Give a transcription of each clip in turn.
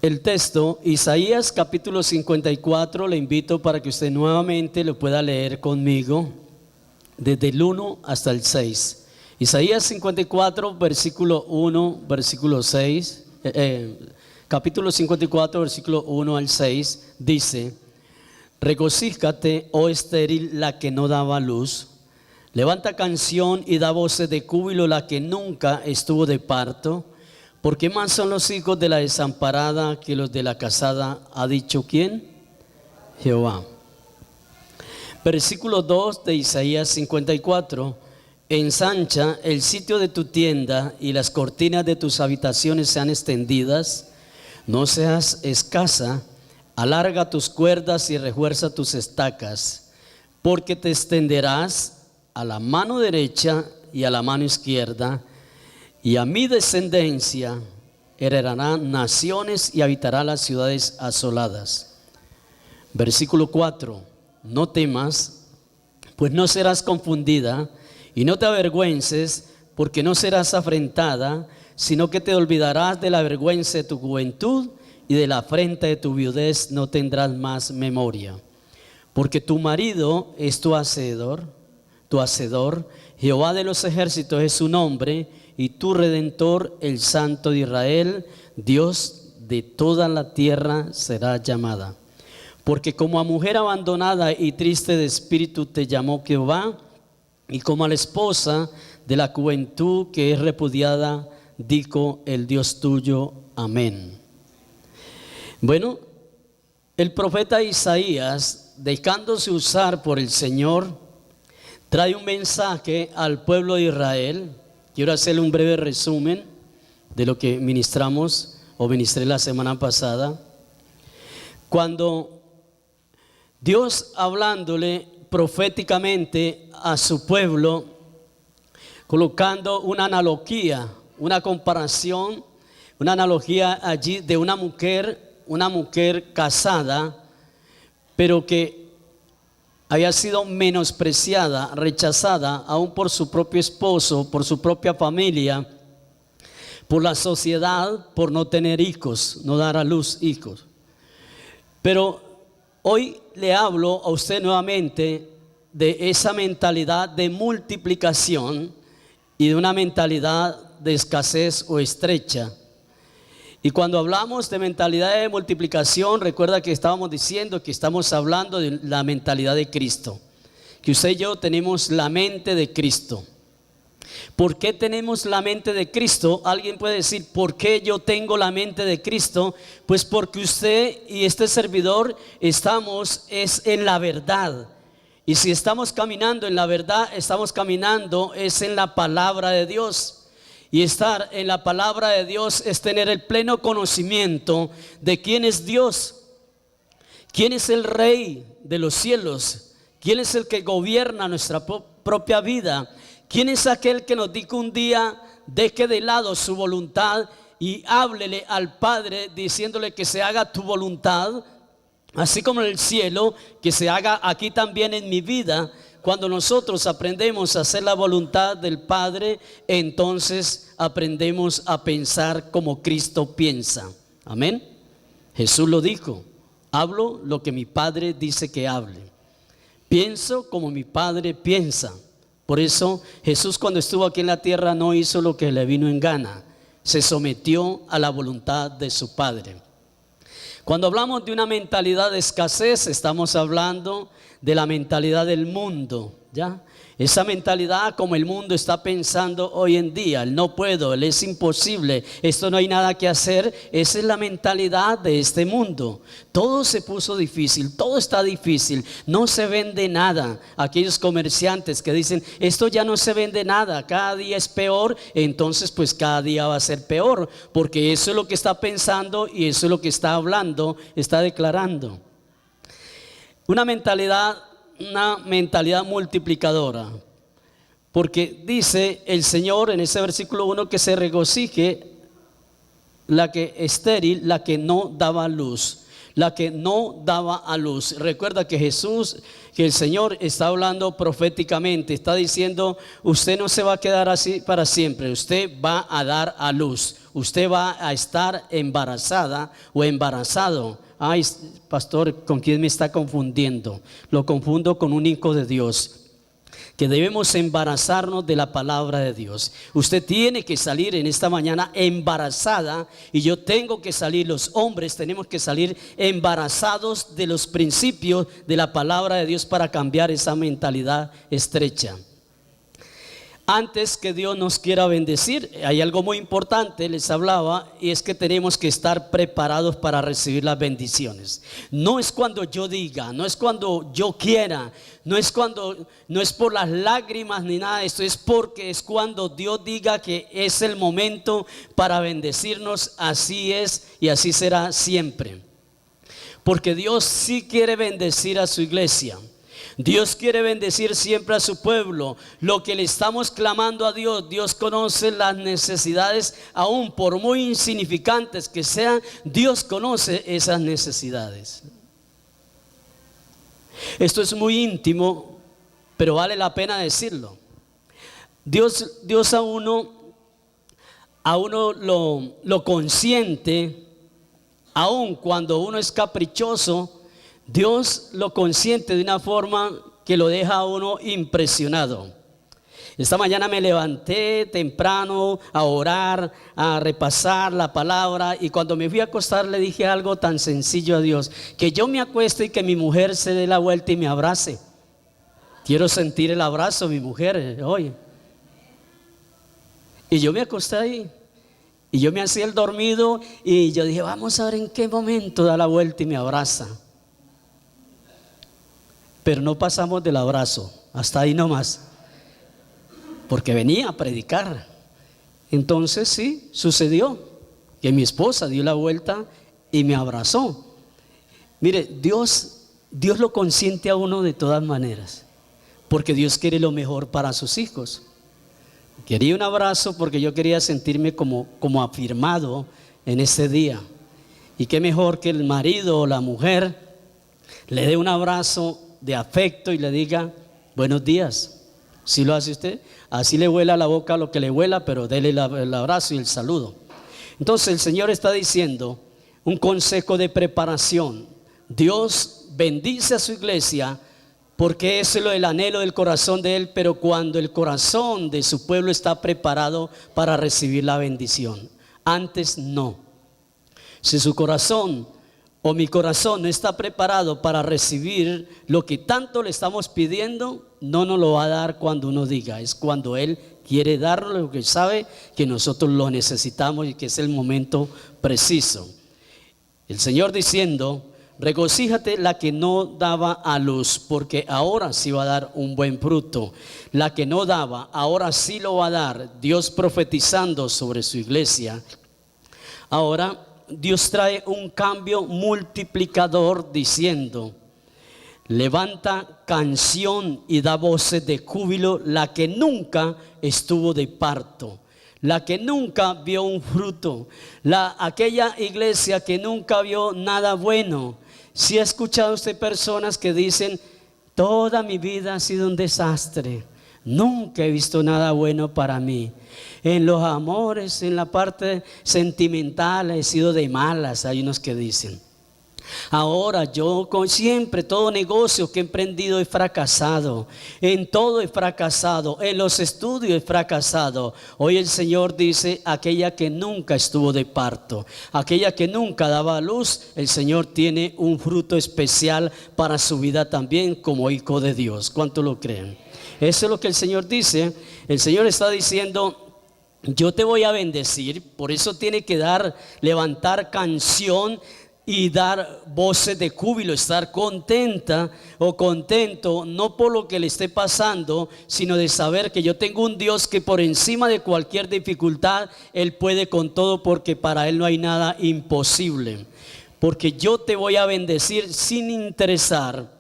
El texto, Isaías capítulo 54, le invito para que usted nuevamente lo pueda leer conmigo desde el 1 hasta el 6. Isaías 54, versículo 1, versículo 6, capítulo 54, versículo 1 al 6, dice: regocíjate, oh estéril, la que no daba luz. Levanta canción y da voces de júbilo la que nunca estuvo de parto. Porque más son los hijos de la desamparada que los de la casada, ha dicho ¿quién? Jehová. Versículo 2 de Isaías 54. Ensancha el sitio de tu tienda y las cortinas de tus habitaciones sean extendidas. No seas escasa, alarga tus cuerdas y refuerza tus estacas, porque te extenderás a la mano derecha y a la mano izquierda, y a mi descendencia heredarán naciones y habitará las ciudades asoladas. Versículo 4. No temas, pues no serás confundida, y no te avergüences, porque no serás afrentada, sino que te olvidarás de la vergüenza de tu juventud, y de la afrenta de tu viudez no tendrás más memoria. Porque tu marido es tu hacedor, Jehová de los ejércitos es su nombre, y tu Redentor, el Santo de Israel, Dios de toda la tierra será llamada. Porque como a mujer abandonada y triste de espíritu te llamó Jehová, y como a la esposa de la juventud que es repudiada, dijo el Dios tuyo. Amén. Bueno, el profeta Isaías, dejándose usar por el Señor, trae un mensaje al pueblo de Israel. Quiero hacerle un breve resumen de lo que ministré la semana pasada. Cuando Dios, hablándole proféticamente a su pueblo, colocando una analogía, una comparación, una analogía allí de una mujer casada, pero que había sido menospreciada, rechazada aún por su propio esposo, por su propia familia, por la sociedad, por no tener hijos, no dar a luz hijos. Pero hoy le hablo a usted nuevamente de esa mentalidad de multiplicación y de una mentalidad de escasez o estrecha. Y cuando hablamos de mentalidad de multiplicación, recuerda que estábamos diciendo que estamos hablando de la mentalidad de Cristo, que usted y yo tenemos la mente de Cristo. ¿Por qué tenemos la mente de Cristo? Alguien puede decir, ¿por qué yo tengo la mente de Cristo? Pues porque usted y este servidor estamos en la verdad. Y si estamos caminando en la verdad, estamos caminando es en la palabra de Dios. Y estar en la palabra de Dios es tener el pleno conocimiento de quién es Dios, quién es el Rey de los cielos, quién es el que gobierna nuestra propia vida, quién es aquel que nos dijo un día: deje de lado su voluntad y háblele al Padre diciéndole que se haga tu voluntad, así como en el cielo, que se haga aquí también en mi vida. Cuando nosotros aprendemos a hacer la voluntad del Padre, entonces aprendemos a pensar como Cristo piensa. Amén. Jesús lo dijo: hablo lo que mi Padre dice que hable, pienso como mi Padre piensa. Por eso Jesús, cuando estuvo aquí en la tierra, no hizo lo que le vino en gana, se sometió a la voluntad de su Padre. Cuando hablamos de una mentalidad de escasez, estamos hablando de la mentalidad del mundo, ¿ya? Esa mentalidad como el mundo está pensando hoy en día: el no puedo, el es imposible, esto no hay nada que hacer. Esa es la mentalidad de este mundo. Todo se puso difícil, todo está difícil, no se vende nada. Aquellos comerciantes que dicen: esto ya no se vende nada, cada día es peor, entonces pues cada día va a ser peor, porque eso es lo que está pensando y eso es lo que está hablando, está declarando. Una mentalidad multiplicadora, porque dice el Señor en ese versículo 1 que se regocije la que estéril, la que no daba luz, la que no daba a luz. Recuerda que el Señor está hablando proféticamente, está diciendo: usted no se va a quedar así para siempre, usted va a dar a luz, usted va a estar embarazada o embarazado. Ay, pastor, ¿con quién me está confundiendo? Lo confundo con un hijo de Dios. Que debemos embarazarnos de la palabra de Dios. Usted tiene que salir en esta mañana embarazada, y yo tengo que salir, los hombres tenemos que salir embarazados de los principios de la palabra de Dios para cambiar esa mentalidad estrecha. Antes que Dios nos quiera bendecir, hay algo muy importante, les hablaba, y es que tenemos que estar preparados para recibir las bendiciones. No es cuando yo diga, no es cuando yo quiera, no es por las lágrimas ni nada de esto, es porque es cuando Dios diga que es el momento para bendecirnos. Así es y así será siempre, porque Dios sí quiere bendecir a su iglesia. Dios quiere bendecir siempre a su pueblo. Lo que le estamos clamando a Dios, Dios conoce las necesidades, aún por muy insignificantes que sean, Dios conoce esas necesidades. Esto es muy íntimo, pero vale la pena decirlo. Dios a uno lo consiente, aun cuando uno es caprichoso. Dios lo consiente de una forma que lo deja a uno impresionado. Esta mañana me levanté temprano a orar, a repasar la palabra, y cuando me fui a acostar le dije algo tan sencillo a Dios: que yo me acueste y que mi mujer se dé la vuelta y me abrace. Quiero sentir el abrazo de mi mujer hoy. Y yo me acosté ahí, y yo me hacía el dormido, y yo dije: vamos a ver en qué momento da la vuelta y me abraza. Pero no pasamos del abrazo, hasta ahí nomás, porque venía a predicar. Entonces sí, sucedió que mi esposa dio la vuelta y me abrazó. Mire, Dios lo consiente a uno de todas maneras, porque Dios quiere lo mejor para sus hijos. Quería un abrazo porque yo quería sentirme como afirmado en ese día. Y qué mejor que el marido o la mujer le dé un abrazo de afecto y le diga: buenos días. ¿Sí lo hace usted? Así le vuela la boca lo que le vuela, pero dele el abrazo y el saludo. Entonces el Señor está diciendo un consejo de preparación. Dios bendice a su iglesia porque ese es el anhelo del corazón de Él, pero cuando el corazón de su pueblo está preparado para recibir la bendición. Antes no. Si su corazón o mi corazón no está preparado para recibir lo que tanto le estamos pidiendo, no nos lo va a dar cuando uno diga. Es cuando Él quiere darnos lo que sabe que nosotros lo necesitamos y que es el momento preciso. El Señor diciendo: regocíjate la que no daba a luz, porque ahora sí va a dar un buen fruto. La que no daba, ahora sí lo va a dar. Dios profetizando sobre su iglesia. Ahora Dios trae un cambio multiplicador diciendo: levanta canción y da voces de júbilo la que nunca estuvo de parto, la que nunca vio un fruto, aquella iglesia que nunca vio nada bueno. Si ha escuchado usted personas que dicen: toda mi vida ha sido un desastre, nunca he visto nada bueno para mí. En los amores, en la parte sentimental he sido de malas. Hay unos que dicen: ahora yo siempre, todo negocio que he emprendido he fracasado, en todo he fracasado, en los estudios he fracasado. Hoy el Señor dice: aquella que nunca estuvo de parto, aquella que nunca daba a luz, el Señor tiene un fruto especial para su vida también como hijo de Dios. ¿Cuánto lo creen? Eso es lo que el Señor dice. El Señor está diciendo: yo te voy a bendecir. Por eso tiene que levantar canción y dar voces de júbilo, estar contenta o contento, no por lo que le esté pasando, sino de saber que yo tengo un Dios que por encima de cualquier dificultad, Él puede con todo, porque para Él no hay nada imposible. Porque yo te voy a bendecir sin interesar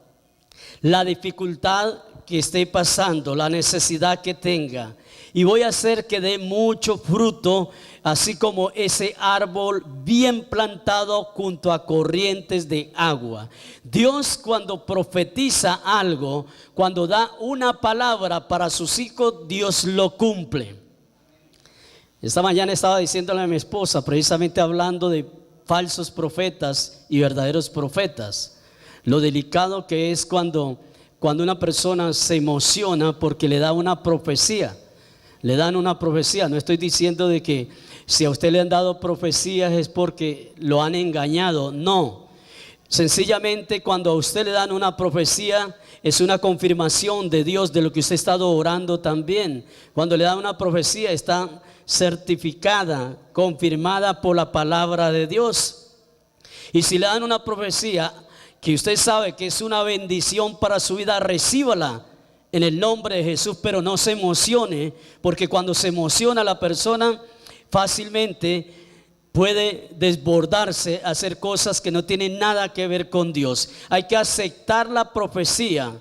la dificultad que esté pasando, la necesidad que tenga, y voy a hacer que dé mucho fruto, así como ese árbol bien plantado junto a corrientes de agua. Dios, cuando profetiza algo, cuando da una palabra para sus hijos, Dios lo cumple. Esta mañana estaba diciéndole a mi esposa, precisamente hablando de falsos profetas y verdaderos profetas, lo delicado que es cuando una persona se emociona porque le da una profecía. Le dan una profecía. No estoy diciendo de que si a usted le han dado profecías es porque lo han engañado. No. Sencillamente cuando a usted le dan una profecía es una confirmación de Dios de lo que usted ha estado orando también. Cuando le dan una profecía está certificada, confirmada por la palabra de Dios. Y si le dan una profecía que usted sabe que es una bendición para su vida, recíbala en el nombre de Jesús, pero no se emocione, porque cuando se emociona la persona fácilmente puede desbordarse a hacer cosas que no tienen nada que ver con Dios. Hay que aceptar la profecía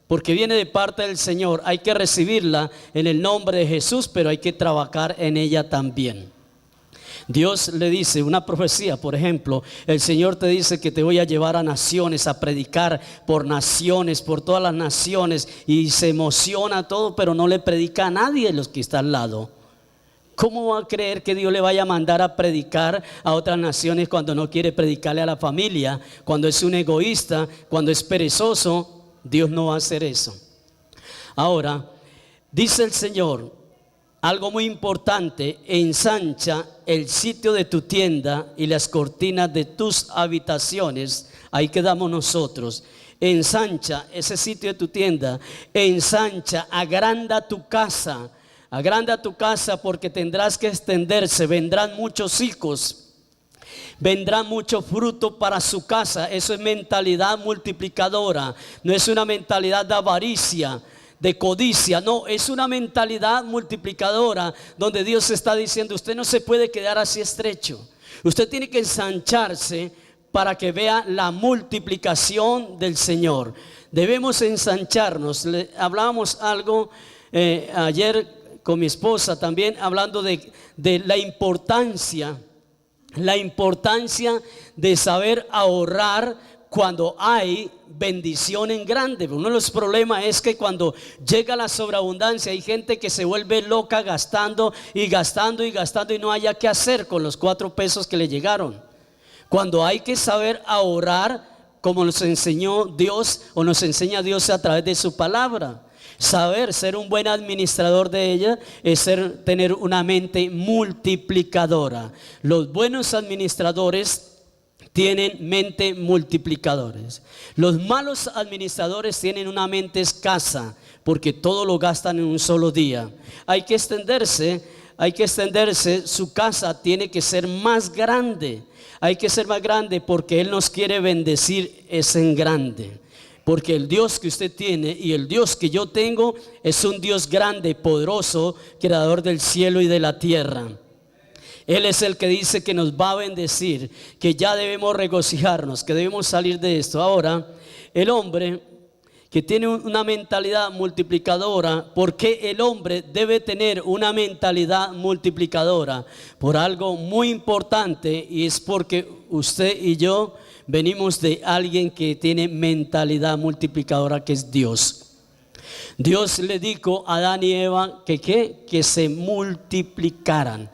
porque viene de parte del Señor. Hay que recibirla en el nombre de Jesús, pero hay que trabajar en ella también. Dios le dice una profecía, por ejemplo, el Señor te dice que te voy a llevar a naciones, a predicar por naciones, por todas las naciones, y se emociona todo, pero no le predica a nadie de los que está al lado. ¿Cómo va a creer que Dios le vaya a mandar a predicar a otras naciones cuando no quiere predicarle a la familia, cuando es un egoísta, cuando es perezoso? Dios no va a hacer eso. Ahora, dice el Señor algo muy importante: ensancha el sitio de tu tienda y las cortinas de tus habitaciones. Ahí quedamos nosotros. Ensancha ese sitio de tu tienda, ensancha, agranda tu casa. Agranda tu casa porque tendrás que extenderse, vendrán muchos hijos, vendrá mucho fruto para su casa. Eso es mentalidad multiplicadora, no es una mentalidad de avaricia, de codicia, no, es una mentalidad multiplicadora donde Dios está diciendo: usted no se puede quedar así estrecho, usted tiene que ensancharse para que vea la multiplicación del Señor. Debemos ensancharnos. Hablábamos algo ayer con mi esposa también, hablando de la importancia de saber ahorrar cuando hay bendición en grande. Uno de los problemas es que cuando llega la sobreabundancia hay gente que se vuelve loca gastando y gastando y gastando y no haya qué hacer con los 4 pesos que le llegaron. Cuando hay que saber ahorrar, como nos enseñó Dios, o nos enseña Dios a través de su palabra. Saber ser un buen administrador de ella es tener una mente multiplicadora. Los buenos administradores tienen mente multiplicadores. Los malos administradores tienen una mente escasa porque todo lo gastan en un solo día. Hay que extenderse, su casa tiene que ser más grande. Hay que ser más grande porque Él nos quiere bendecir, es en grande. Porque el Dios que usted tiene y el Dios que yo tengo es un Dios grande, poderoso, creador del cielo y de la tierra. Él es el que dice que nos va a bendecir, que ya debemos regocijarnos, que debemos salir de esto. Ahora, el hombre que tiene una mentalidad multiplicadora, ¿por qué el hombre debe tener una mentalidad multiplicadora? Por algo muy importante, y es porque usted y yo venimos de alguien que tiene mentalidad multiplicadora, que es Dios. Dios le dijo a Adán y Eva que se multiplicaran.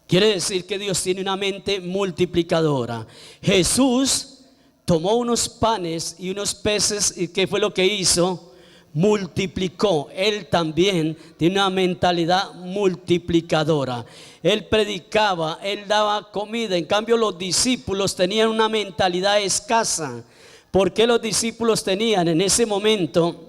Quiere decir que Dios tiene una mente multiplicadora. Jesús tomó unos panes y unos peces, y ¿qué fue lo que hizo? Multiplicó. Él también tiene una mentalidad multiplicadora. Él predicaba, él daba comida. En cambio, los discípulos tenían una mentalidad escasa. ¿Por qué los discípulos tenían en ese momento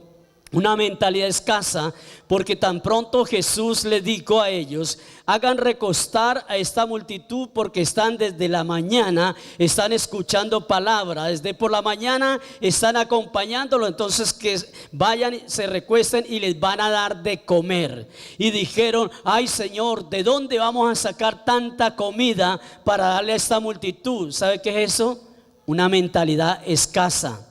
una mentalidad escasa? Porque tan pronto Jesús le dijo a ellos: hagan recostar a esta multitud, porque están desde la mañana, están escuchando palabra, desde por la mañana están acompañándolo, entonces que vayan, se recuesten y les van a dar de comer. Y dijeron: ay Señor, ¿de dónde vamos a sacar tanta comida para darle a esta multitud? ¿Sabe qué es eso? Una mentalidad escasa.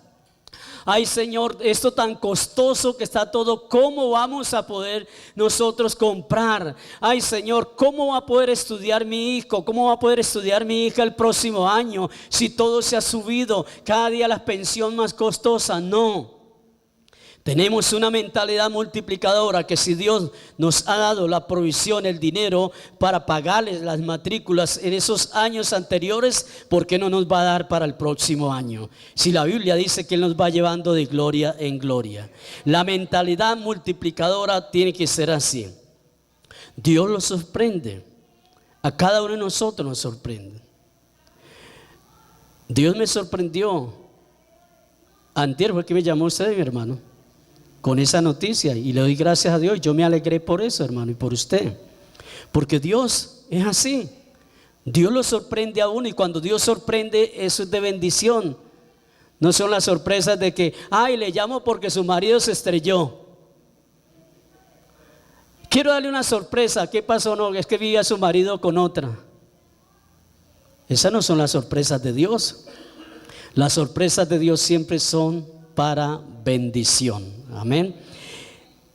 Ay Señor, esto tan costoso que está todo, ¿cómo vamos a poder nosotros comprar? Ay Señor, ¿cómo va a poder estudiar mi hijo? ¿Cómo va a poder estudiar mi hija el próximo año si todo se ha subido? Cada día la pensión más costosa. No. Tenemos una mentalidad multiplicadora que si Dios nos ha dado la provisión, el dinero para pagarles las matrículas en esos años anteriores, ¿por qué no nos va a dar para el próximo año? Si la Biblia dice que Él nos va llevando de gloria en gloria. La mentalidad multiplicadora tiene que ser así. Dios los sorprende. A cada uno de nosotros nos sorprende. Dios me sorprendió. Antier fue que me llamó usted, mi hermano, con esa noticia, y le doy gracias a Dios. Yo me alegré por eso, hermano, y por usted, porque Dios es así. Dios lo sorprende a uno, y cuando Dios sorprende, eso es de bendición. No son las sorpresas de que, ay, le llamo porque su marido se estrelló. Quiero darle una sorpresa. ¿Qué pasó? No, es que vivía su marido con otra. Esas no son las sorpresas de Dios. Las sorpresas de Dios siempre son para bendición. Amén.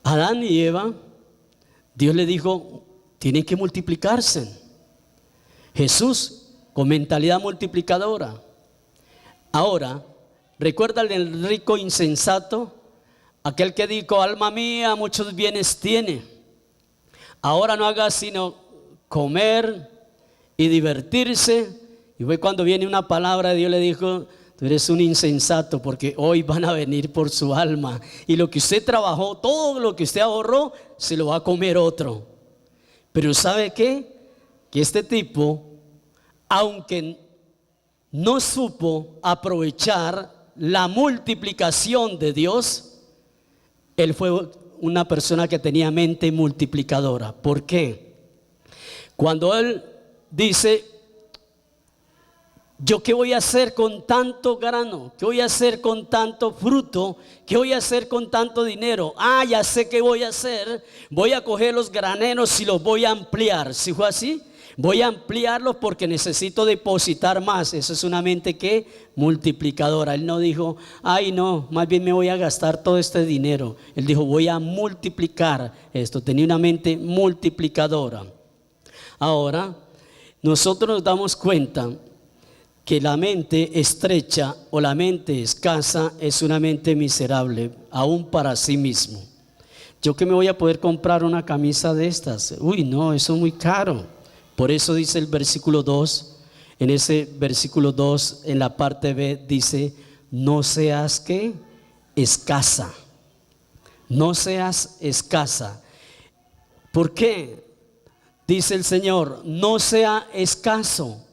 Adán y Eva, Dios le dijo, tienen que multiplicarse. Jesús con mentalidad multiplicadora. Ahora, ¿recuerdan el rico insensato? Aquel que dijo, alma mía, muchos bienes tiene. Ahora no haga sino comer y divertirse. Y fue cuando viene una palabra de Dios, le dijo, tú eres un insensato, porque hoy van a venir por su alma, y lo que usted trabajó, todo lo que usted ahorró, se lo va a comer otro. Pero ¿sabe qué? Que este tipo, aunque no supo aprovechar la multiplicación de Dios, él fue una persona que tenía mente multiplicadora. ¿Por qué? Cuando él dice, ¿yo qué voy a hacer con tanto grano? ¿Qué voy a hacer con tanto fruto? ¿Qué voy a hacer con tanto dinero? Ah, ya sé qué voy a hacer. Voy a coger los graneros y los voy a ampliar. ¿Sí fue así? Voy a ampliarlos porque necesito depositar más. Eso es una mente que multiplicadora. Él no dijo, ay no, más bien me voy a gastar todo este dinero. Él dijo, voy a multiplicar esto. Tenía una mente multiplicadora. Ahora, nosotros nos damos cuenta que la mente estrecha o la mente escasa es una mente miserable, aún para sí mismo. Yo que me voy a poder comprar una camisa de estas, uy no, eso es muy caro. Por eso dice el versículo 2, en ese versículo 2, en la parte B dice, no seas ¿qué? Escasa. No seas escasa. ¿Por qué? Dice el Señor, no sea escaso.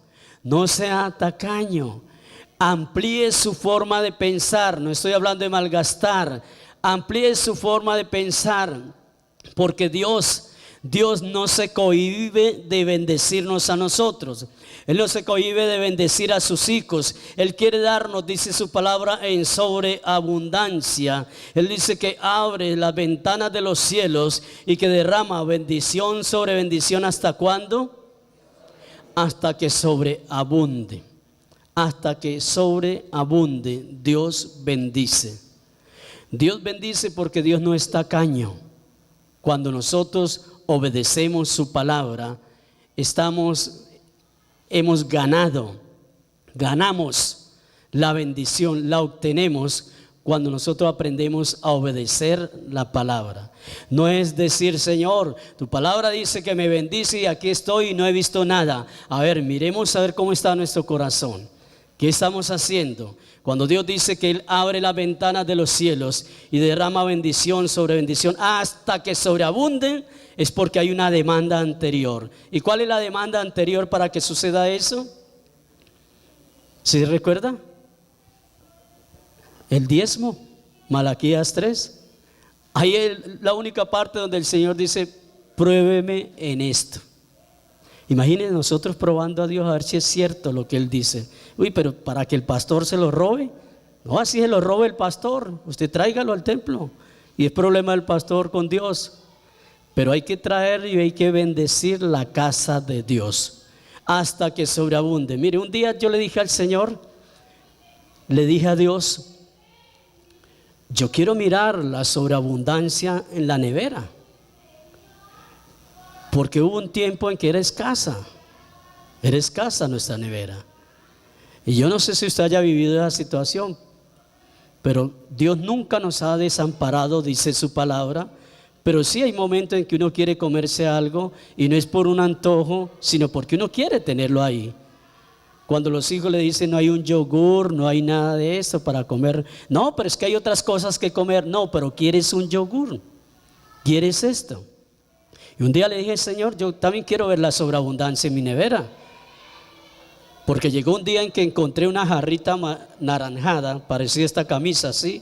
No sea tacaño, amplíe su forma de pensar. No estoy hablando de malgastar, amplíe su forma de pensar, porque Dios no se cohíbe de bendecirnos a nosotros. Él no se cohíbe de bendecir a sus hijos. Él quiere darnos, dice su palabra, en sobreabundancia. Él dice que abre las ventanas de los cielos y que derrama bendición sobre bendición. ¿Hasta cuándo? Hasta que sobreabunde. Hasta que sobreabunde, Dios bendice. Dios bendice porque Dios no es tacaño. Cuando nosotros obedecemos su palabra, hemos ganamos la bendición, la obtenemos cuando nosotros aprendemos a obedecer la palabra. No es decir, Señor, tu palabra dice que me bendice y aquí estoy y no he visto nada. A ver, miremos a ver cómo está nuestro corazón. ¿Qué estamos haciendo? Cuando Dios dice que Él abre las ventanas de los cielos y derrama bendición sobre bendición hasta que sobreabunden, es porque hay una demanda anterior. ¿Y cuál es la demanda anterior para que suceda eso? ¿Sí recuerda? El diezmo, Malaquías 3. Ahí es la única parte donde el Señor dice, pruébeme en esto. Imagínense nosotros probando a Dios a ver si es cierto lo que Él dice. Uy, pero para que el pastor se lo robe. No, así se lo robe el pastor. Usted tráigalo al templo. Y es problema del pastor con Dios. Pero hay que traer y hay que bendecir la casa de Dios hasta que sobreabunde. Mire, un día yo le dije al Señor, le dije a Dios, yo quiero mirar la sobreabundancia en la nevera. Porque hubo un tiempo en que era escasa nuestra nevera. Y yo no sé si usted haya vivido esa situación, pero Dios nunca nos ha desamparado, dice su palabra. Pero sí hay momentos en que uno quiere comerse algo y no es por un antojo, sino porque uno quiere tenerlo ahí. Cuando los hijos le dicen no hay un yogur, no hay nada de eso para comer. No, pero es que hay otras cosas que comer. No, pero quieres un yogur, quieres esto. Y un día le dije, Señor, yo también quiero ver la sobreabundancia en mi nevera. Porque llegó un día en que encontré una jarrita naranjada, parecía esta camisa así,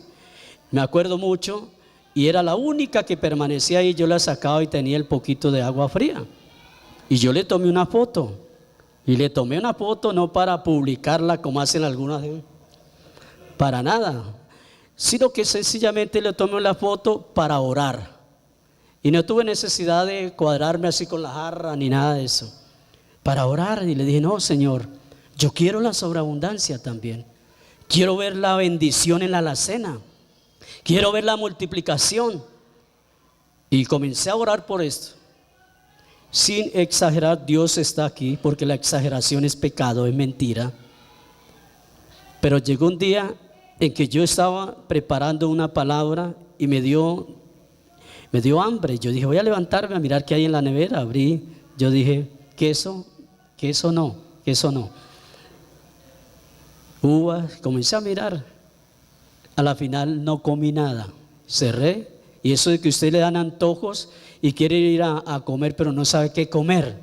me acuerdo mucho, y era la única que permanecía ahí. Yo la sacaba y tenía el poquito de agua fría. Y yo le tomé una foto. Y le tomé una foto no para publicarla como hacen algunas, para nada, sino que sencillamente le tomé la foto para orar. Y no tuve necesidad de cuadrarme así con la jarra ni nada de eso. Para orar, y le dije, no, Señor, yo quiero la sobreabundancia también. Quiero ver la bendición en la alacena. Quiero ver la multiplicación. Y comencé a orar por esto. Sin exagerar, Dios está aquí, porque la exageración es pecado, es mentira. Pero llegó un día en que yo estaba preparando una palabra y me dio hambre. Yo dije, voy a levantarme a mirar qué hay en la nevera. Abrí, yo dije, queso no. Uvas, comencé a mirar. A la final no comí nada, cerré. Y eso de que a usted le dan antojos y quiere ir a comer, pero no sabe qué comer.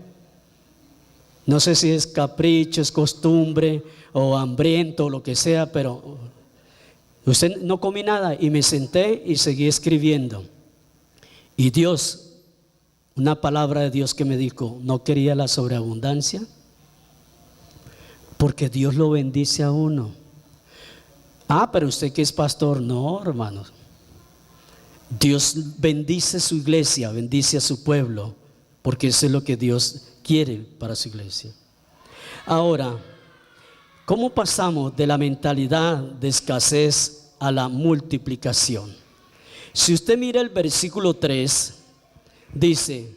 No sé si es capricho, es costumbre o hambriento o lo que sea, pero usted no comí nada. Y me senté y seguí escribiendo. Y Dios, una palabra de Dios que me dijo, no quería la sobreabundancia, porque Dios lo bendice a uno. Pero usted que es pastor, no, hermanos. Dios bendice su iglesia, bendice a su pueblo, porque eso es lo que Dios quiere para su iglesia. Ahora, ¿cómo pasamos de la mentalidad de escasez a la multiplicación? Si usted mira el versículo 3, dice,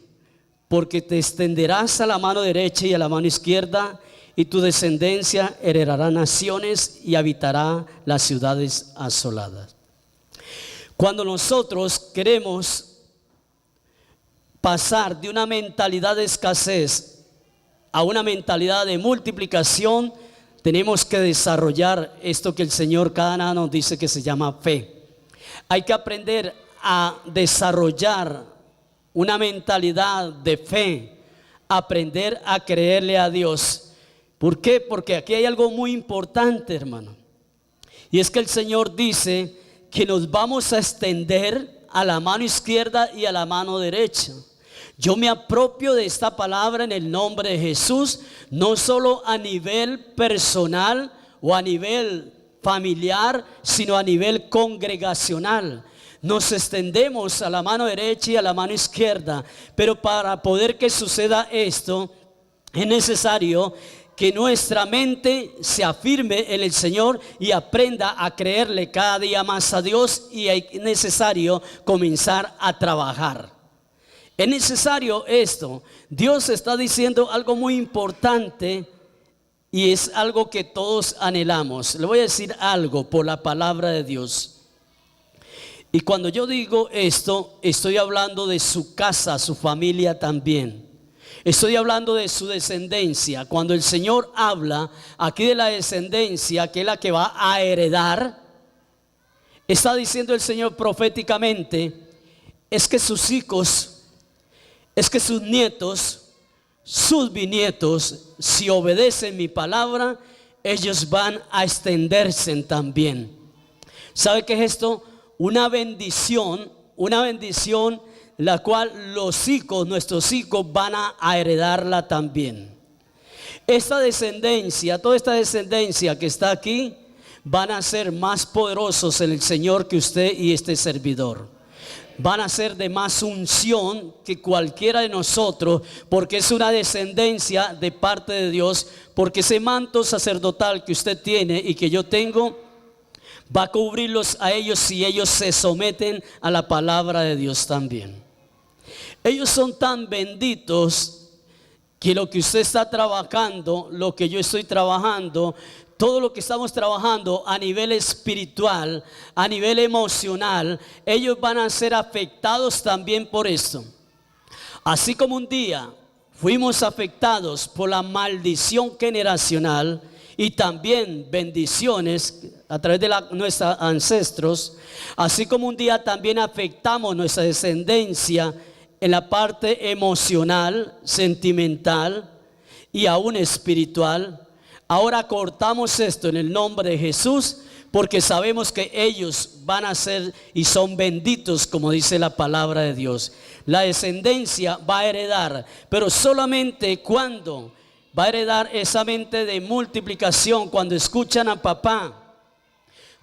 porque te extenderás a la mano derecha y a la mano izquierda, y tu descendencia heredará naciones y habitará las ciudades asoladas. Cuando nosotros queremos pasar de una mentalidad de escasez a una mentalidad de multiplicación, tenemos que desarrollar esto que el Señor cada nada nos dice que se llama fe. Hay que aprender a desarrollar una mentalidad de fe, aprender a creerle a Dios. ¿Por qué? Porque aquí hay algo muy importante, hermano, y es que el Señor dice que nos vamos a extender a la mano izquierda y a la mano derecha. Yo me apropio de esta palabra en el nombre de Jesús, no solo a nivel personal o a nivel familiar, sino a nivel congregacional. Nos extendemos a la mano derecha y a la mano izquierda, pero para poder que suceda esto, es necesario que nuestra mente se afirme en el Señor y aprenda a creerle cada día más a Dios, y es necesario comenzar a trabajar. Es necesario esto. Dios está diciendo algo muy importante y es algo que todos anhelamos. Le voy a decir algo por la palabra de Dios. Y cuando yo digo esto, estoy hablando de su casa, su familia también. Estoy hablando de su descendencia. Cuando el Señor habla aquí de la descendencia, que es la que va a heredar, está diciendo el Señor proféticamente, es que sus hijos, es que sus nietos, sus bisnietos, si obedecen mi palabra, ellos van a extenderse también. ¿Sabe qué es esto? Una bendición la cual los hijos, nuestros hijos, van a heredarla también. Esta descendencia, toda esta descendencia que está aquí, van a ser más poderosos en el Señor que usted y este servidor. Van a ser de más unción que cualquiera de nosotros, porque es una descendencia de parte de Dios, porque ese manto sacerdotal que usted tiene y que yo tengo, va a cubrirlos a ellos si ellos se someten a la palabra de Dios también. Ellos son tan benditos que lo que usted está trabajando, lo que yo estoy trabajando, todo lo que estamos trabajando a nivel espiritual, a nivel emocional, ellos van a ser afectados también por esto. Así como un día fuimos afectados por la maldición generacional y también bendiciones a través de nuestros ancestros, así como un día también afectamos nuestra descendencia en la parte emocional, sentimental y aún espiritual. Ahora cortamos esto en el nombre de Jesús, porque sabemos que ellos van a ser y son benditos, como dice la palabra de Dios. La descendencia va a heredar, pero solamente cuando va a heredar esa mente de multiplicación, cuando escuchan a papá,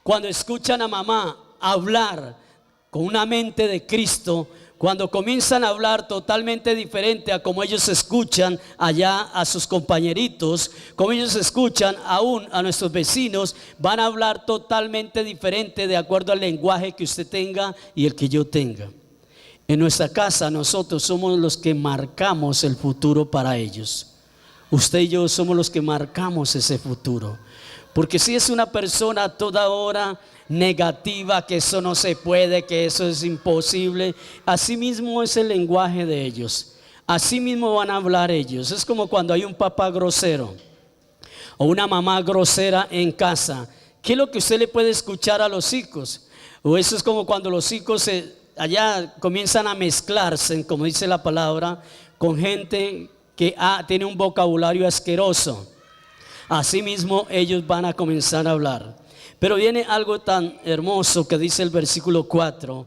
cuando escuchan a mamá hablar con una mente de Cristo, cuando comienzan a hablar totalmente diferente a como ellos escuchan allá a sus compañeritos, como ellos escuchan aún a nuestros vecinos, van a hablar totalmente diferente de acuerdo al lenguaje que usted tenga y el que yo tenga. En nuestra casa nosotros somos los que marcamos el futuro para ellos. Usted y yo somos los que marcamos ese futuro. Porque si es una persona a toda hora negativa, que eso no se puede, que eso es imposible, así mismo es el lenguaje de ellos, así mismo van a hablar ellos. Es como cuando hay un papá grosero o una mamá grosera en casa. ¿Qué es lo que usted le puede escuchar a los hijos? O eso es como cuando los hijos allá comienzan a mezclarse, como dice la palabra, con gente que tiene un vocabulario asqueroso. Así mismo ellos van a comenzar a hablar. Pero viene algo tan hermoso que dice el versículo 4.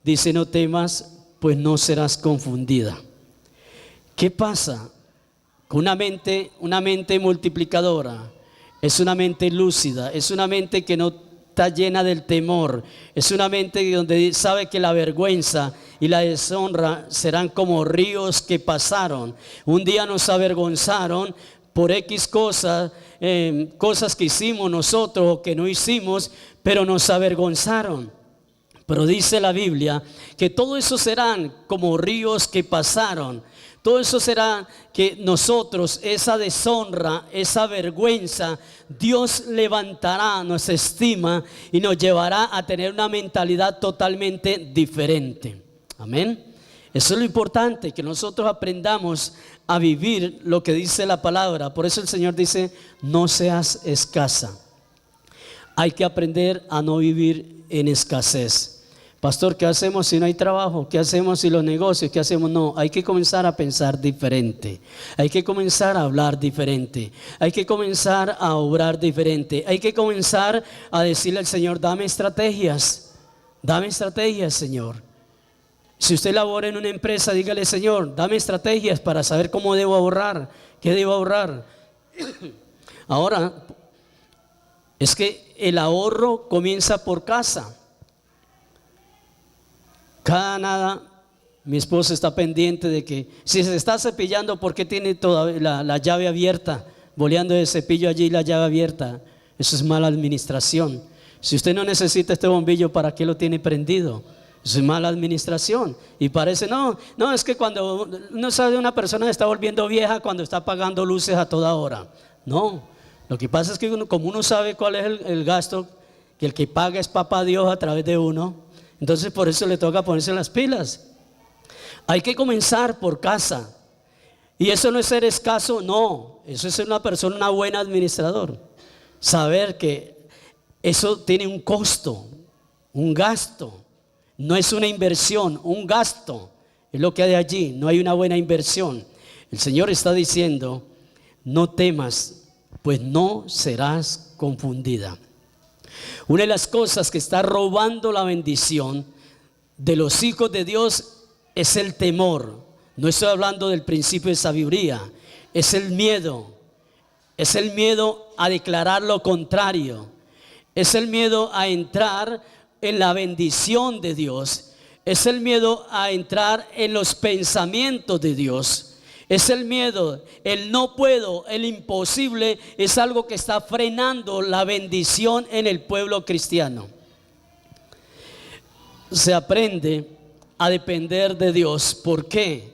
Dice: no temas, pues no serás confundida. ¿Qué pasa? Con una mente multiplicadora, es una mente lúcida, es una mente que no está llena del temor, es una mente donde sabe que la vergüenza y la deshonra serán como ríos que pasaron. Un día nos avergonzaron por X cosas, cosas que hicimos nosotros o que no hicimos, pero nos avergonzaron. Pero dice la Biblia que todo eso serán como ríos que pasaron. Todo eso será que nosotros, esa deshonra, esa vergüenza, Dios levantará nuestra estima y nos llevará a tener una mentalidad totalmente diferente. Amén. Eso es lo importante, que nosotros aprendamos a vivir lo que dice la palabra. Por eso el Señor dice: no seas escasa. Hay que aprender a no vivir en escasez. Pastor, ¿qué hacemos si no hay trabajo? ¿Qué hacemos si los negocios? ¿Qué hacemos? No, hay que comenzar a pensar diferente. Hay que comenzar a hablar diferente. Hay que comenzar a obrar diferente. Hay que comenzar a decirle al Señor: dame estrategias. Dame estrategias, Señor. Si usted labora en una empresa, dígale: Señor, dame estrategias para saber cómo debo ahorrar, qué debo ahorrar. Ahora, es que el ahorro comienza por casa. Cada nada, mi esposa está pendiente de que si se está cepillando, ¿por qué tiene toda la llave abierta? Boleando el cepillo allí, la llave abierta. Eso es mala administración. Si usted no necesita este bombillo, ¿para qué lo tiene prendido? Eso es mala administración. Y parece, no, es que cuando uno sabe, una persona está volviendo vieja cuando está pagando luces a toda hora. No, lo que pasa es que como uno sabe cuál es el gasto, que el que paga es papá Dios a través de uno, entonces por eso le toca ponerse las pilas. Hay que comenzar por casa. Y eso no es ser escaso, no, eso es ser una persona, una buena administrador. Saber que eso tiene un costo, un gasto. No es una inversión, un gasto. Es lo que hay allí, no hay una buena inversión. El Señor está diciendo: no temas, pues no serás confundida. Una de las cosas que está robando la bendición de los hijos de Dios es el temor. No estoy hablando del principio de sabiduría, es el miedo. Es el miedo a declarar lo contrario. Es el miedo a entrar en la bendición de Dios. Es el miedo a entrar en los pensamientos de Dios. Es el miedo, el no puedo, el imposible, es algo que está frenando la bendición en el pueblo cristiano. Se aprende a depender de Dios. ¿Por qué?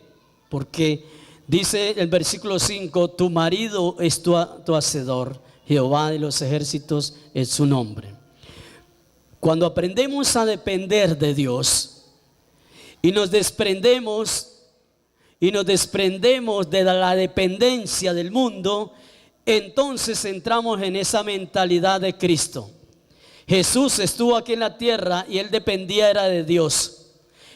Porque dice el versículo 5: tu marido es tu hacedor. Jehová de los ejércitos es su nombre. Cuando aprendemos a depender de Dios y nos desprendemos de la dependencia del mundo, entonces entramos en esa mentalidad de Cristo. Jesús estuvo aquí en la tierra y Él dependía era de Dios.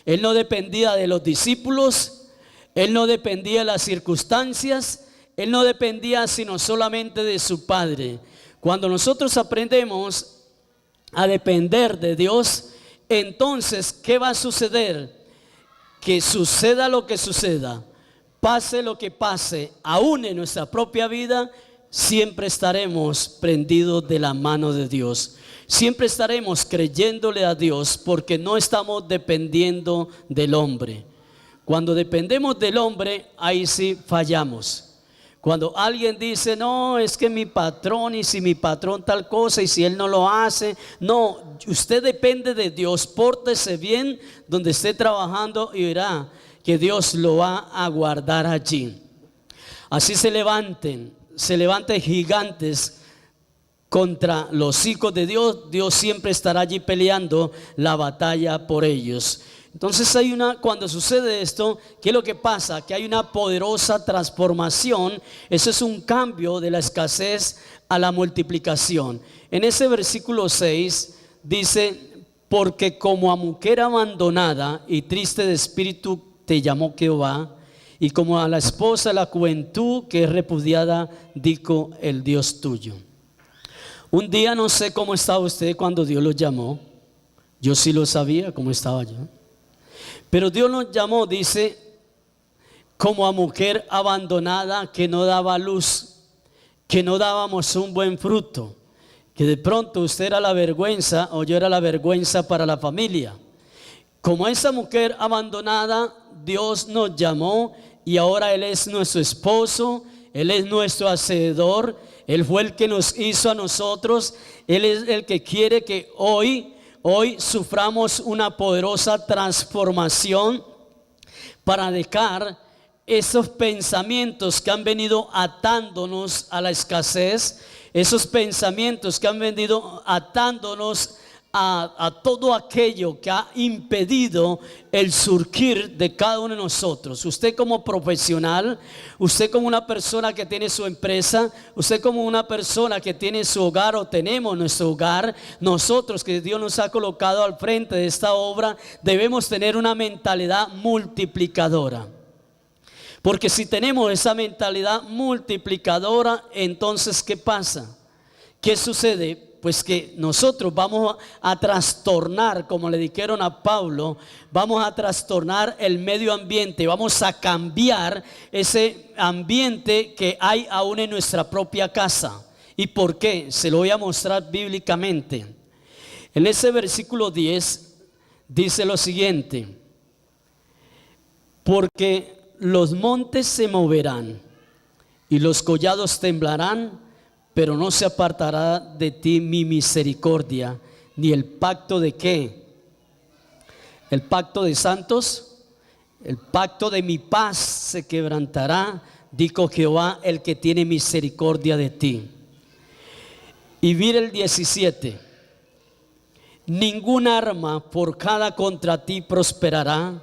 Él no dependía de los discípulos, Él no dependía de las circunstancias, Él no dependía sino solamente de su Padre. Cuando nosotros aprendemos a depender de Dios, entonces, ¿qué va a suceder? Que suceda lo que suceda, pase lo que pase, aún en nuestra propia vida, siempre estaremos prendidos de la mano de Dios. Siempre estaremos creyéndole a Dios porque no estamos dependiendo del hombre. Cuando dependemos del hombre, ahí sí fallamos. Cuando alguien dice, no, es que mi patrón, y si mi patrón tal cosa, y si él no lo hace. No, usted depende de Dios. Pórtese bien donde esté trabajando y verá que Dios lo va a guardar allí. Así se levanten gigantes contra los hijos de Dios. Dios siempre estará allí peleando la batalla por ellos. Entonces cuando sucede esto, ¿qué es lo que pasa? Que hay una poderosa transformación. Eso es un cambio de la escasez a la multiplicación. En ese versículo 6 dice, porque como a mujer abandonada y triste de espíritu te llamó Jehová, y como a la esposa de la juventud que es repudiada, dijo el Dios tuyo. Un día no sé cómo estaba usted cuando Dios lo llamó. Yo sí lo sabía cómo estaba yo. Pero Dios nos llamó, dice, como a mujer abandonada que no daba luz, que no dábamos un buen fruto, que de pronto usted era la vergüenza o yo era la vergüenza para la familia. Como esa mujer abandonada, Dios nos llamó y ahora Él es nuestro esposo, Él es nuestro hacedor, Él fue el que nos hizo a nosotros, Él es el que quiere que hoy suframos una poderosa transformación para dejar esos pensamientos que han venido atándonos a la escasez, esos pensamientos que han venido atándonos a todo aquello que ha impedido el surgir de cada uno de nosotros. Usted como profesional, usted como una persona que tiene su empresa, usted como una persona que tiene su hogar o tenemos nuestro hogar, nosotros que Dios nos ha colocado al frente de esta obra, debemos tener una mentalidad multiplicadora. Porque si tenemos esa mentalidad multiplicadora, entonces ¿qué pasa? ¿Qué sucede? Pues que nosotros vamos a trastornar, como le dijeron a Pablo, vamos a trastornar el medio ambiente, vamos a cambiar ese ambiente que hay aún en nuestra propia casa. ¿Y por qué? Se lo voy a mostrar bíblicamente. En ese versículo 10 dice lo siguiente: porque los montes se moverán y los collados temblarán, pero no se apartará de ti mi misericordia, ni el pacto de ¿qué? El pacto de santos, el pacto de mi paz se quebrantará, dijo Jehová, el que tiene misericordia de ti. Y mira el 17: ningún arma forjada contra ti prosperará,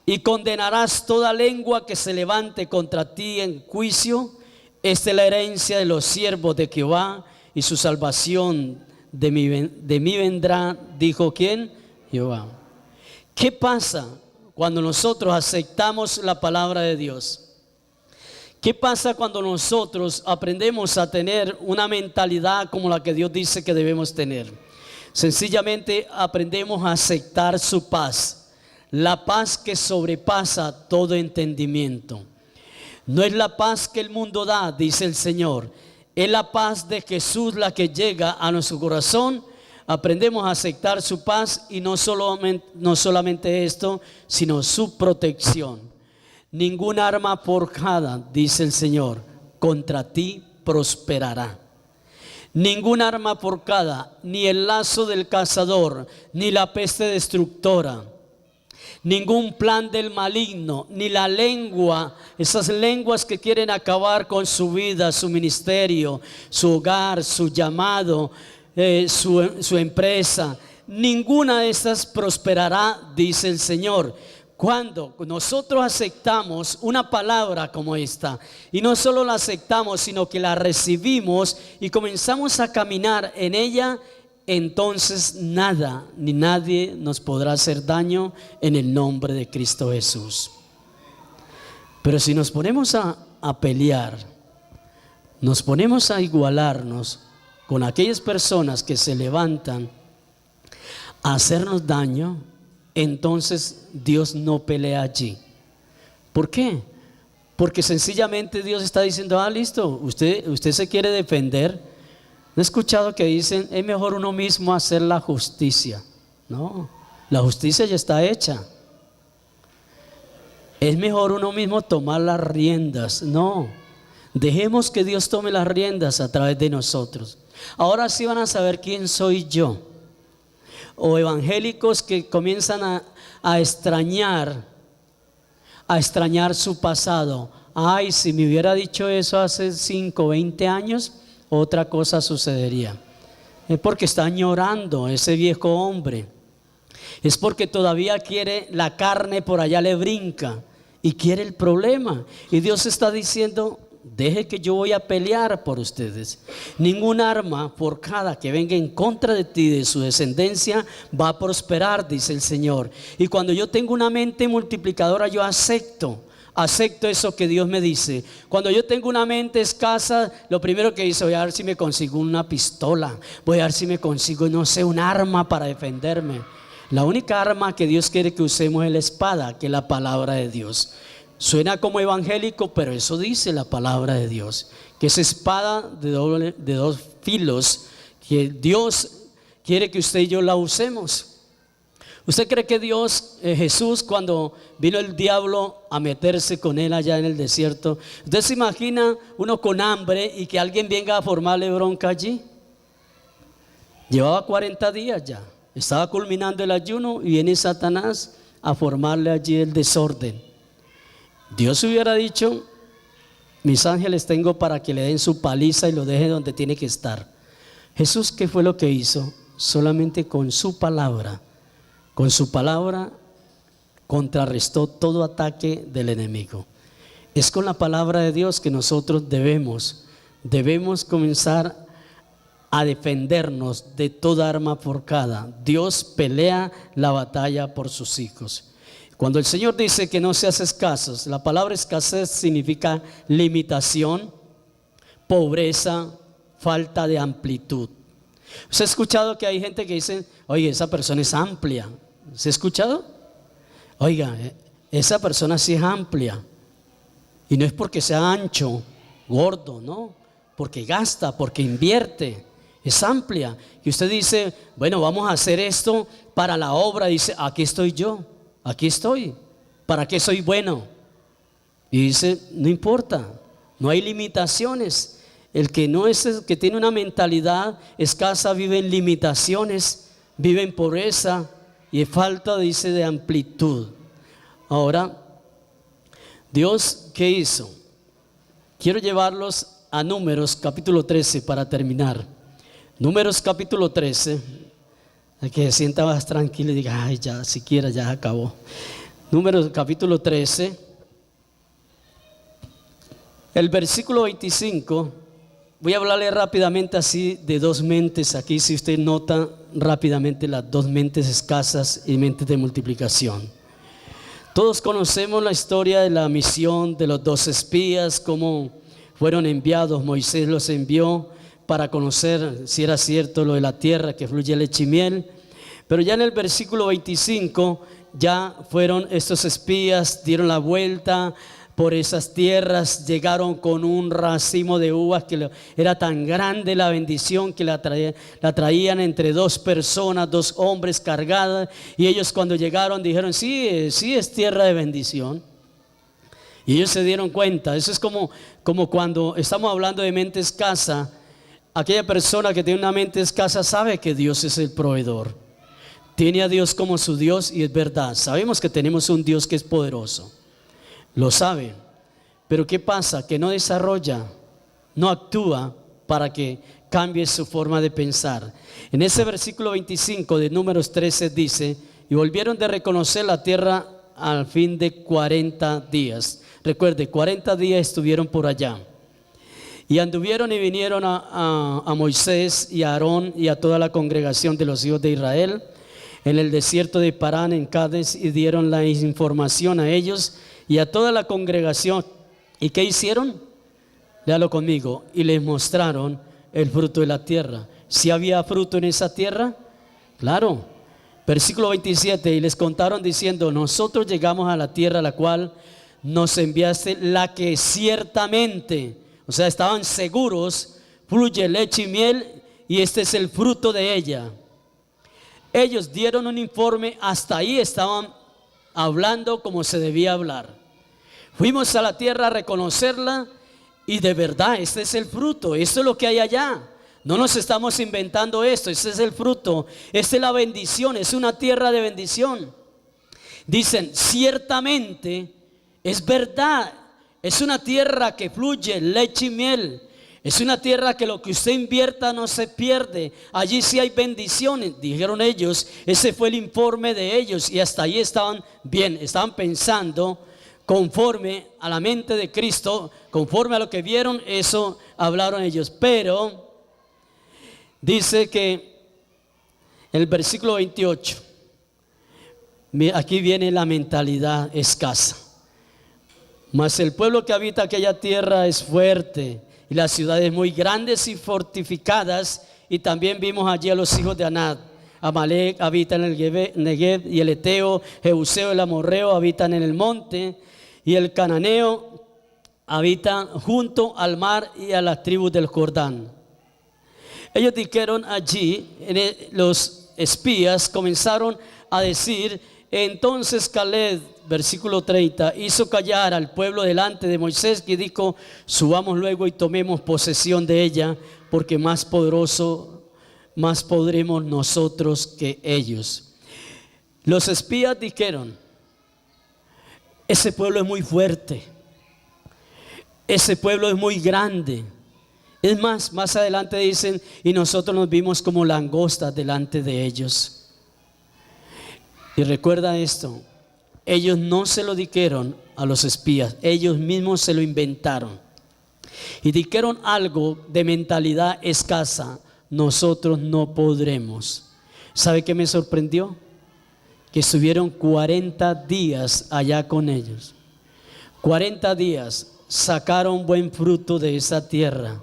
y condenarás toda lengua que se levante contra ti en juicio. Esta es la herencia de los siervos de Jehová, y su salvación de mí vendrá, dijo ¿quién? Jehová. ¿Qué pasa cuando nosotros aceptamos la palabra de Dios? ¿Qué pasa cuando nosotros aprendemos a tener una mentalidad como la que Dios dice que debemos tener? Sencillamente aprendemos a aceptar su paz, la paz que sobrepasa todo entendimiento. No es la paz que el mundo da, dice el Señor, es la paz de Jesús la que llega a nuestro corazón. Aprendemos a aceptar su paz y no solamente esto, sino su protección. Ningún arma forjada, dice el Señor, contra ti prosperará. Ningún arma forjada, ni el lazo del cazador, ni la peste destructora, ningún plan del maligno, ni la lengua, esas lenguas que quieren acabar con su vida, su ministerio, su hogar, su llamado, su empresa. Ninguna de estas prosperará, dice el Señor. Cuando nosotros aceptamos una palabra como esta, y no solo la aceptamos, sino que la recibimos y comenzamos a caminar en ella, entonces nada ni nadie nos podrá hacer daño en el nombre de Cristo Jesús. Pero si nos ponemos a pelear, nos ponemos a igualarnos con aquellas personas que se levantan a hacernos daño, entonces Dios no pelea allí. ¿Por qué? Porque sencillamente Dios está diciendo: listo, usted se quiere defender. ¿No he escuchado que dicen: es mejor uno mismo hacer la justicia? No, la justicia ya está hecha. Es mejor uno mismo tomar las riendas. No, dejemos que Dios tome las riendas a través de nosotros. Ahora sí van a saber quién soy yo. O evangélicos que comienzan a extrañar su pasado. Ay, si me hubiera dicho eso hace 5, 20 años, otra cosa sucedería. Es porque está añorando ese viejo hombre. Es porque todavía quiere, la carne por allá le brinca y quiere el problema. Y Dios está diciendo: deje que yo voy a pelear por ustedes. Ningún arma forjada que venga en contra de ti, de su descendencia, va a prosperar, dice el Señor. Y cuando yo tengo una mente multiplicadora, yo acepto eso que Dios me dice. Cuando yo tengo una mente escasa, lo primero que hice: voy a ver si me consigo una pistola, voy a ver si me consigo, no sé, un arma para defenderme. La única arma que Dios quiere que usemos es la espada, que es la palabra de Dios. Suena como evangélico, pero eso dice la palabra de Dios, que es espada de dos filos, que Dios quiere que usted y yo la usemos. ¿Usted cree que Jesús, cuando vino el diablo a meterse con él allá en el desierto, usted se imagina uno con hambre y que alguien venga a formarle bronca allí? Llevaba 40 días ya, estaba culminando el ayuno y viene Satanás a formarle allí el desorden. Dios hubiera dicho: mis ángeles tengo para que le den su paliza y lo dejen donde tiene que estar. Jesús, ¿qué fue lo que hizo? Solamente con su palabra contrarrestó todo ataque del enemigo. Es con la palabra de Dios que nosotros debemos comenzar a defendernos de toda arma forjada. Dios pelea la batalla por sus hijos. Cuando el Señor dice que no seas escasos, la palabra escasez significa limitación, pobreza, falta de amplitud. ¿Usted ha escuchado que hay gente que dice: oye, esa persona es amplia? ¿Se ha escuchado? Oiga, esa persona sí es amplia. Y no es porque sea ancho, gordo, no, porque gasta, porque invierte. Es amplia. Y usted dice: bueno, vamos a hacer esto para la obra. Dice: aquí estoy yo, aquí estoy. ¿Para qué soy bueno? Y dice: no importa, no hay limitaciones. El que tiene una mentalidad escasa vive en limitaciones, vive en pobreza y falta, dice, de amplitud. Ahora, Dios, ¿qué hizo? Quiero llevarlos a Números capítulo 13 para terminar. Números capítulo 13, el que se sienta más tranquilo y diga: ay, ya, siquiera ya acabó. Números capítulo 13, el versículo 25. Voy a hablarle rápidamente así de dos mentes. Aquí, si usted nota rápidamente, las dos mentes escasas y mentes de multiplicación. Todos conocemos la historia de la misión de los 2 espías, cómo fueron enviados. Moisés los envió para conocer si era cierto lo de la tierra que fluye leche y miel. Pero ya en el versículo 25 ya fueron estos espías, dieron la vuelta por esas tierras, llegaron con un racimo de uvas que era tan grande la bendición que la traían entre 2 personas, 2 hombres cargadas, y ellos cuando llegaron dijeron: sí es tierra de bendición. Y ellos se dieron cuenta. Eso es como cuando estamos hablando de mente escasa. Aquella persona que tiene una mente escasa sabe que Dios es el proveedor. tiene a Dios como su Dios y es verdad. Sabemos que tenemos un Dios que es poderoso, lo sabe, pero ¿qué pasa? Que no desarrolla, no actúa para que cambie su forma de pensar. En ese versículo 25 de Números 13 dice: y volvieron de reconocer la tierra al fin de 40 días. Recuerde, 40 días estuvieron por allá. Y anduvieron y vinieron a Moisés y a Aarón y a toda la congregación de los hijos de Israel en el desierto de Parán en Cádiz, y dieron la información a ellos y a toda la congregación. ¿Y qué hicieron? Léalo conmigo. Y les mostraron el fruto de la tierra. ¿Si había fruto en esa tierra? Claro. Versículo 27: y les contaron diciendo: nosotros llegamos a la tierra a la cual nos enviaste, la que ciertamente, o sea, estaban seguros, fluye leche y miel, y este es el fruto de ella. Ellos dieron un informe, hasta ahí estaban hablando como se debía hablar. Fuimos a la tierra a reconocerla, y de verdad este es el fruto, esto es lo que hay allá. No nos estamos inventando esto, este es el fruto, esta es la bendición, es una tierra de bendición. Dicen: ciertamente es verdad, es una tierra que fluye leche y miel. Es una tierra que lo que usted invierta no se pierde. Allí sí hay bendiciones, dijeron ellos. Ese fue el informe de ellos, y hasta ahí estaban bien, estaban pensando conforme a la mente de Cristo, conforme a lo que vieron, eso hablaron ellos. Pero dice que en el versículo 28, aquí viene la mentalidad escasa. Mas el pueblo que habita aquella tierra es fuerte, y las ciudades muy grandes y fortificadas. Y también vimos allí a los hijos de Anad. Amalek habita en el Negev, y el Eteo, Jebuseo, el Amorreo habitan en el monte, y el Cananeo habita junto al mar y a las tribus del Jordán. Ellos dijeron allí, los espías comenzaron a decir: entonces Caleb, versículo 30, hizo callar al pueblo delante de Moisés, que dijo: subamos luego y tomemos posesión de ella, porque más podremos nosotros que ellos. Los espías dijeron: ese pueblo es muy fuerte, ese pueblo es muy grande. Es más adelante dicen: y nosotros nos vimos como langostas delante de ellos. Y recuerda esto, ellos no se lo dijeron a los espías, ellos mismos se lo inventaron. Y dijeron algo de mentalidad escasa: nosotros no podremos. ¿Sabe qué me sorprendió? Que estuvieron 40 días allá con ellos. 40 días, sacaron buen fruto de esa tierra,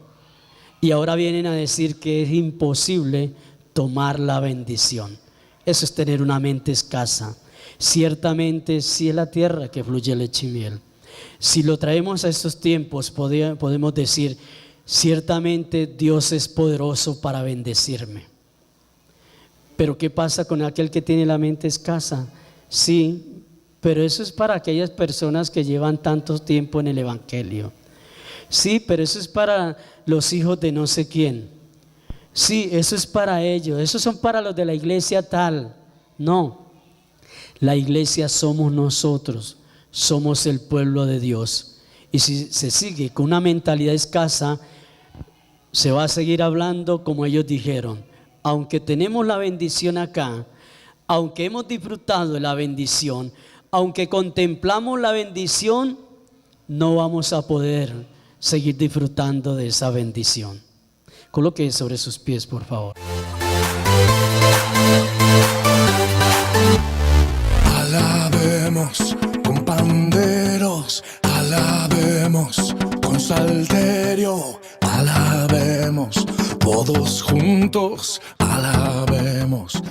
y ahora vienen a decir que es imposible tomar la bendición. Eso es tener una mente escasa. Ciertamente sí es la tierra que fluye leche y miel. Si lo traemos a estos tiempos, podemos decir: ciertamente Dios es poderoso para bendecirme. Pero ¿qué pasa con aquel que tiene la mente escasa? Sí, pero eso es para aquellas personas que llevan tanto tiempo en el evangelio. Sí, pero eso es para los hijos de no sé quién. Sí, eso es para ellos, esos son para los de la iglesia tal. No, la iglesia somos nosotros, somos el pueblo de Dios. Y si se sigue con una mentalidad escasa, se va a seguir hablando como ellos dijeron: aunque tenemos la bendición acá, aunque hemos disfrutado de la bendición, aunque contemplamos la bendición, no vamos a poder seguir disfrutando de esa bendición. Coloque sobre sus pies, por favor. Alabemos con panderos, alabemos con salterio, alabemos todos juntos, alabemos